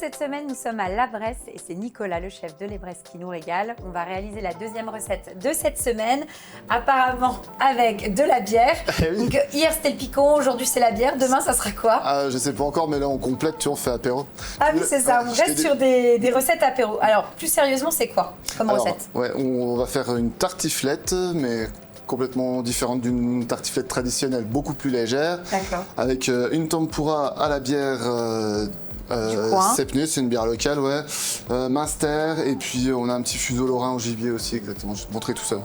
cette semaine, nous sommes à La Bresse et c'est Nicolas, le chef de Les Bresses, qui nous régale. On va réaliser la deuxième recette de cette semaine, apparemment avec de la bière. Oui. Donc hier c'était le picon, aujourd'hui c'est la bière. Demain ça sera quoi? Je sais pas encore, mais là on complète, tu vois, on fait apéro. Ah oui, c'est ça, on reste sur des recettes apéro. Alors, plus sérieusement, c'est quoi comme recette? Ouais, on va faire une tartiflette, mais complètement différente d'une tartiflette traditionnelle, beaucoup plus légère. D'accord. Avec une tempura à la bière Sepnus, c'est une bière locale, ouais. Munster, et puis on a un petit fuseau lorrain au gibier aussi, exactement. Je vais te montrer tout ça.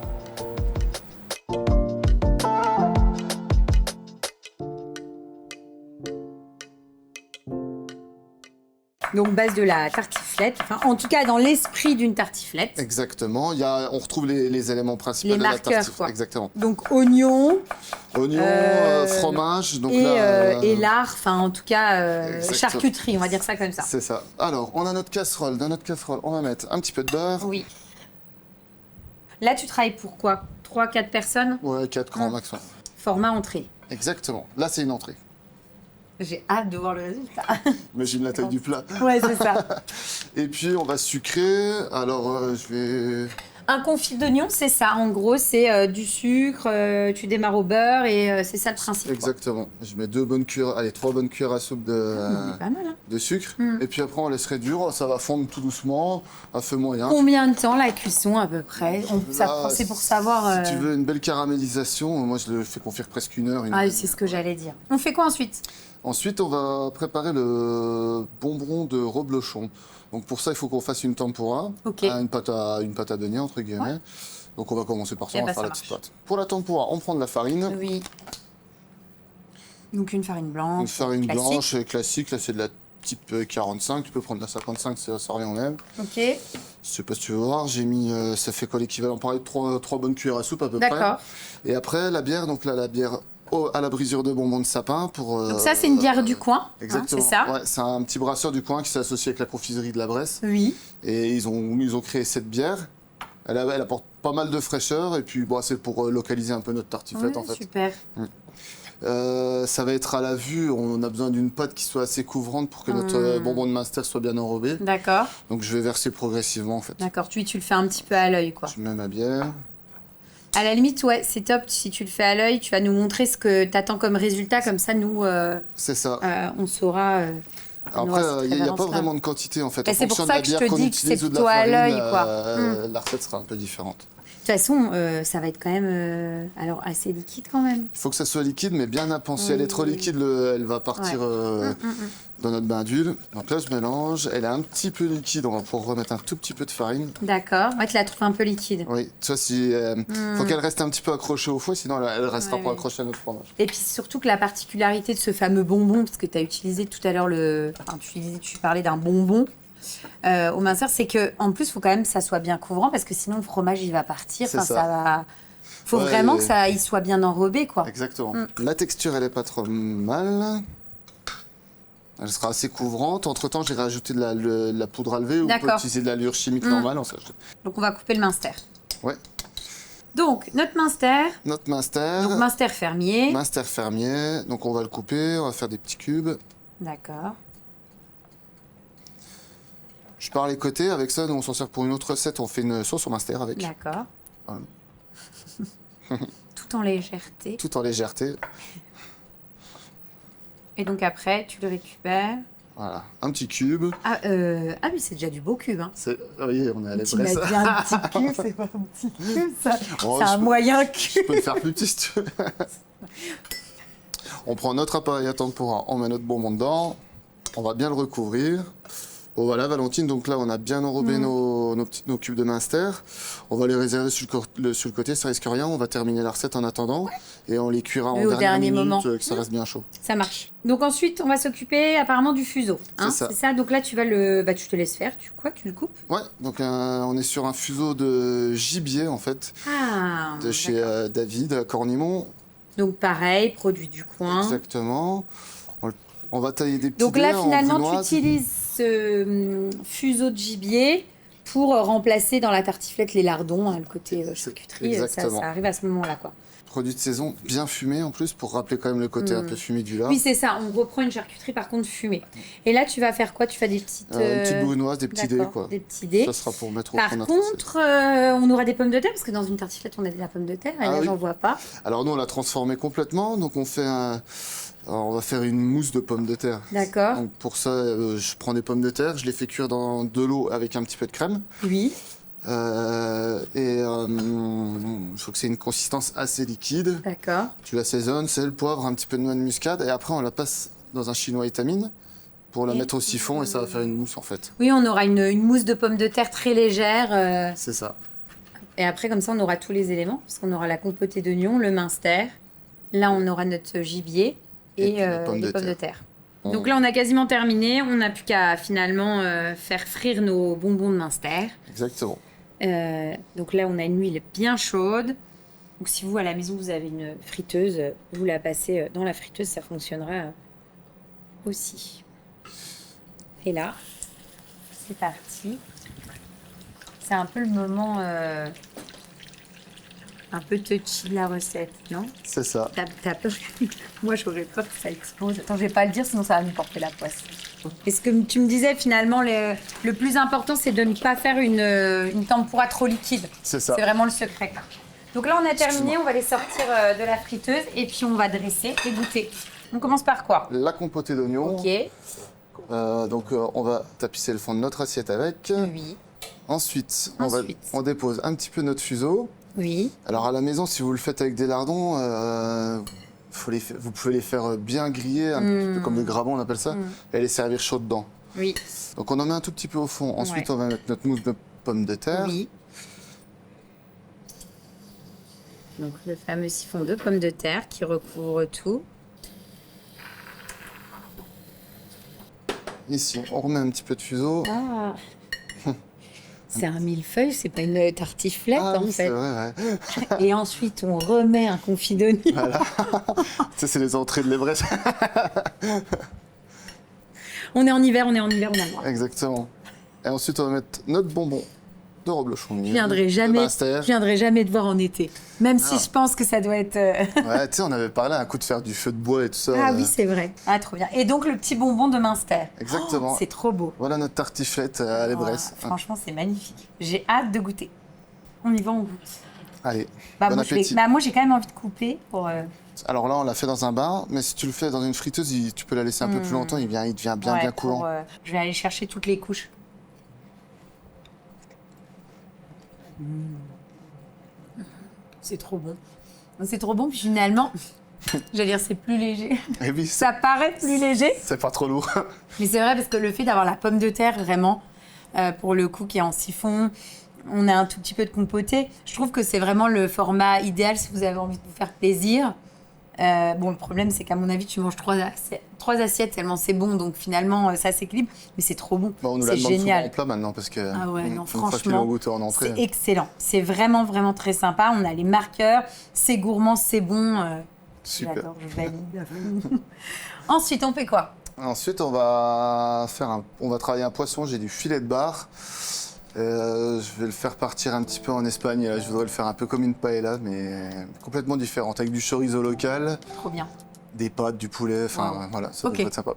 Donc base de la tartiflette, enfin en tout cas dans l'esprit d'une tartiflette. Exactement, on retrouve les éléments principaux Les de la marqueurs, tartiflette. quoi. Exactement. Donc oignon fromage, donc et lard, enfin en tout cas Exactement. charcuterie, on va dire ça comme ça. C'est ça. Alors, on a notre casserole. Dans notre casserole, on va mettre un petit peu de beurre. Oui. Là tu travailles pour quoi? 3-4 personnes? Ouais, 4 grands maximum. Format entrée. Exactement. Là, c'est une entrée. J'ai hâte de voir le résultat. Imagine la taille du plat. Ouais, c'est ça. Et puis, on va sucrer. Alors, je vais... Un confit d'oignon, c'est ça. En gros, c'est du sucre, tu démarres au beurre et c'est ça le principe. Quoi. Exactement. Je mets 3 bonnes cuillères à soupe Pas mal, hein. de sucre. Et puis après, on laisse réduire. Ça va fondre tout doucement, à feu moyen. Combien de temps la cuisson à peu près? C'est pour savoir... Si tu veux une belle caramélisation, moi, je le fais confire presque 1 heure. Ah, c'est ce que j'allais dire. On fait quoi ensuite? Ensuite, on va préparer le bonbon de reblochon. Donc pour ça, il faut qu'on fasse une tempura, Ok. une pâte à beignet, entre guillemets. Ouais. Donc on va commencer par ça, Eh on va ben, faire ça la petite marche. pâte. Pour la tempura, on prend de la farine. Oui. Donc une farine blanche. Une farine classique. blanche classique, là c'est de la type 45, tu peux prendre de la 55, ça revient au même. Ok. Je sais pas si tu veux voir, j'ai mis, ça fait quoi l'équivalent? Pareil, 3 bonnes cuillères à soupe à peu près. D'accord. Et après, la bière, donc là, la bière à la brisure de bonbons de sapin pour... Donc ça, c'est une bière du coin. Exactement. C'est ça? Ouais, c'est un petit brasseur du coin qui s'est associé avec la confiserie de la Bresse. Oui. Et ils ont créé cette bière. Elle apporte pas mal de fraîcheur et puis bon, c'est pour localiser un peu notre tartiflette Ouais, en fait. super. Ça va être à la vue, on a besoin d'une pâte qui soit assez couvrante pour que notre bonbon de Munster soit bien enrobé. D'accord. Donc je vais verser progressivement en fait. D'accord. Tu le fais un petit peu à l'œil, quoi. Je mets ma bière. À la limite, ouais, c'est top. Si tu le fais à l'œil, tu vas nous montrer ce que tu attends comme résultat. Comme ça, nous, C'est ça. on saura. Après, il n'y a pas vraiment de quantité en fait. Et En c'est pour fonction ça de la que je bière te qu'on dis que c'est utilise ou de la plutôt à farine, l'œil, quoi. la recette sera un peu différente. De toute façon, ça va être quand même alors assez liquide quand même. Il faut que ça soit liquide, mais bien nappant. Si elle est trop liquide, elle va partir dans notre bain d'huile. Donc là, je mélange. Elle est un petit peu liquide. On va pouvoir remettre un tout petit peu de farine. D'accord. Ouais, tu la trouves un peu liquide. Oui, tu vois, faut qu'elle reste un petit peu accrochée au foie, sinon elle restera pas accrochée à notre fromage. Et puis surtout que la particularité de ce fameux bonbon, parce que tu as utilisé tout à l'heure tu parlais d'un bonbon au Munster, c'est que en plus, il faut quand même que ça soit bien couvrant parce que sinon le fromage il va partir. C'est Enfin, ça. ça va. Faut vraiment que il soit bien enrobé, quoi. Exactement. La texture, elle est pas trop mal. Elle sera assez couvrante. Entre-temps, j'ai rajouté de la poudre à lever ou on peut utiliser de la levure chimique normale. Donc on va couper le Munster. Ouais. Donc notre Munster. Notre Munster. Donc Munster fermier. Munster fermier. Donc on va le couper, on va faire des petits cubes. D'accord. Je pars les côtés. Avec ça, nous, on s'en sert pour une autre recette. On fait une sauce au Munster avec. D'accord. Voilà. Tout en légèreté. Tout en légèreté. Et donc après, tu le récupères. Voilà, un petit cube. Ah oui, c'est déjà du beau cube. Hein. Oui, on est à la Tu m'as Bresse. dit un petit cube, c'est pas un petit cube, ça. Oh, C'est un moyen cube. Je peux le faire plus petit si tu veux. On prend notre appareil à tempura, on met notre bonbon dedans, on va bien le recouvrir. Bon voilà Valentine, donc là on a bien enrobé nos cubes de Munster. On va les réserver sur le côté, ça risque rien. On va terminer la recette en attendant et on les cuira en dernière minute, moment. Que ça reste bien chaud. Ça marche. Donc ensuite, on va s'occuper apparemment du fuseau. Hein, C'est ça. C'est ça. Donc là, tu vas tu te laisses faire. Tu le coupes. Ouais, donc on est sur un fuseau de gibier en fait, Ah. de chez David à Cornimont. Donc pareil, produit du coin. Exactement. On va tailler des petits Donc là, dés en finalement, tu brunoise. utilises ce fuseau de gibier pour remplacer dans la tartiflette les lardons, hein, le côté charcuterie. Ça arrive à ce moment-là, quoi. Produit de saison bien fumé en plus pour rappeler quand même le côté un peu fumé du lard. Oui, c'est ça. On reprend une charcuterie par contre fumée. Et là, tu vas faire quoi? Tu fais des petites... Une petite brunoise, des petits dés quoi. Des petits dés. Ça sera pour mettre au Par fond contre, on aura des pommes de terre parce que dans une tartiflette, on a de la pomme de terre. Et là, j'en vois pas. Alors nous, on l'a transformé complètement. Donc on va faire une mousse de pommes de terre. D'accord. Donc pour ça, je prends des pommes de terre, je les fais cuire dans de l'eau avec un petit peu de crème. Oui. Il faut que c'est une consistance assez liquide. D'accord. Tu l'assaisonnes, sel, poivre, un petit peu de noix de muscade et après on la passe dans un chinois étamine pour la mettre au siphon et ça va faire une mousse en fait. Oui, on aura une mousse de pommes de terre très légère. C'est ça. Et après, comme ça, on aura tous les éléments parce qu'on aura la compotée d'oignons, le minster. Là, on aura notre gibier et les pommes de terre. Donc là, on a quasiment terminé. On n'a plus qu'à finalement faire frire nos bonbons de minster. Exactement. Donc là, on a une huile bien chaude. Donc si vous, à la maison, vous avez une friteuse, vous la passez dans la friteuse, ça fonctionnera aussi. Et là, c'est parti. C'est un peu le moment un peu touchy de la recette, non? C'est ça. T'as peur? Moi, j'aurais peur que ça explose. Attends, je vais pas le dire, sinon ça va nous porter la poisse. Et ce que tu me disais, finalement, le plus important, c'est de ne pas faire une tempura trop liquide. C'est ça. C'est vraiment le secret. Donc là, on a terminé. On va les sortir de la friteuse et puis on va dresser et goûter. On commence par quoi? La compotée d'oignons. Ok. On va tapisser le fond de notre assiette avec. Oui. Ensuite, on dépose un petit peu notre fuseau. Oui. Alors à la maison, si vous le faites avec des lardons, vous pouvez les faire bien griller, un petit peu comme des grabons, on appelle ça, et les servir chaud dedans. Oui. Donc on en met un tout petit peu au fond. Ensuite, on va mettre notre mousse de pommes de terre. Oui. Donc le fameux siphon de pommes de terre qui recouvre tout. Ici, on remet un petit peu de fuseau. Ah. C'est un millefeuille, c'est pas une tartiflette en oui, fait. C'est vrai, ouais. Et ensuite, on remet un confit d'oignon. Voilà. Ça, c'est les entrées de l'Everest. On est en hiver, on a le droit. Exactement. Et ensuite, on va mettre notre bonbon de reblochon. Je viendrai jamais te voir en été. Même si je pense que ça doit être... Ouais, tu sais, on avait parlé un coup de faire du feu de bois et tout ça. Ah oui, c'est vrai. Ah, trop bien. Et donc, le petit bonbon de Minster. Exactement. Oh, c'est trop beau. Voilà notre tartiflette à l'Everest. Franchement, c'est magnifique. J'ai hâte de goûter. On y va, on goûte. Allez, bon bon appétit. appétit. Moi, j'ai quand même envie de couper pour... Alors là, on l'a fait dans un bain, mais si tu le fais dans une friteuse, tu peux la laisser un peu plus longtemps, il devient bien coulant. Je vais aller chercher toutes les couches. C'est trop bon. C'est trop bon, puis finalement, j'allais dire c'est plus léger. Et oui, Ça paraît plus léger. c'est pas trop lourd. Mais c'est vrai parce que le fait d'avoir la pomme de terre, vraiment, pour le coup, qui est en siphon, on a un tout petit peu de compoté. Je trouve que c'est vraiment le format idéal si vous avez envie de vous faire plaisir. Bon, le problème, c'est qu'à mon avis, tu manges trois assiettes tellement c'est bon, donc finalement, ça s'équilibre. Mais c'est trop bon. Bon, on nous la c'est demande souvent génial. en plat maintenant parce que Ah ouais, non, une fois qu'ils franchement, l'ont goûté en entrée. c'est excellent. C'est vraiment, vraiment très sympa. On a les marqueurs, c'est gourmand, c'est bon. Super. J'adore, je valide. Ensuite, on fait quoi? Ensuite, on va travailler un poisson. J'ai du filet de bar. Je vais le faire partir un petit peu en Espagne. Je voudrais le faire un peu comme une paella, mais complètement différente, avec du chorizo local, Trop bien. des pâtes, du poulet. Enfin, voilà, ça devrait être sympa.